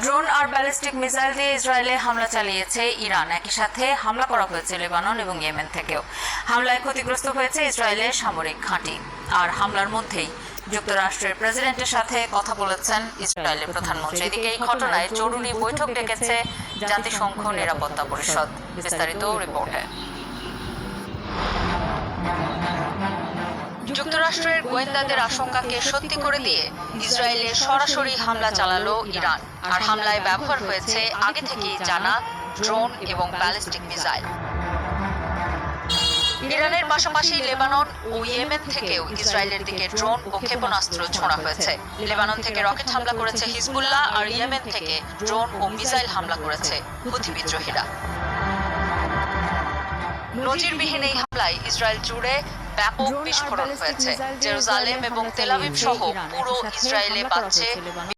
Drone আর ballistic missile দিয়ে ইসরায়েলে হামলা চালিয়েছে ইরান। একই সাথে হামলা করা হয়েছে লেবানন এবং ইয়েমেন থেকেও। হামলায় ক্ষতিগ্রস্ত হয়েছে ইসরায়েলের সামরিক ঘাঁটি। আর হামলার মধ্যেই যুক্তরাষ্ট্রের প্রেসিডেন্টের সাথে কথা বলেছেন ইসরায়েলের প্রধানমন্ত্রী। এদিকে এই ঘটনায় জরুরি বৈঠক ডেকেছে জাতিসংঘ নিরাপত্তা পরিষদ। বিস্তারিত রিপোর্টে। যুক্তরাষ্ট্রের গোয়েন্দাদের আশঙ্কাকে সত্যি করে দিয়ে ইসরায়েলে সরাসরি হামলা চালালো ইরান। আর হামলায় ব্যবহার হয়েছে আগে থেকেই জানা ড্রোন এবং ব্যালিস্টিক মিসাইল। ইরানের পাশাপাশি লেবানন ও ইয়েমেন থেকেও ইসরায়েলের দিকে ড্রোন ও ক্ষেপণাস্ত্র ছোড়া হয়েছে। লেবানন থেকে রকেট হামলা করেছে হিজবুল্লাহ, আর ইয়েমেন থেকে ড্রোন ও মিসাইল হামলা করেছে হুথি বিদ্রোহীরা। নজিরবিহীন এই হামলায় ইসরায়েল জুড়ে ব্যাপক বিস্ফোরণ হয়েছে। জেরুজালেম এবং তেল আবিব সহ পুরো ইসরায়েলে বাজছে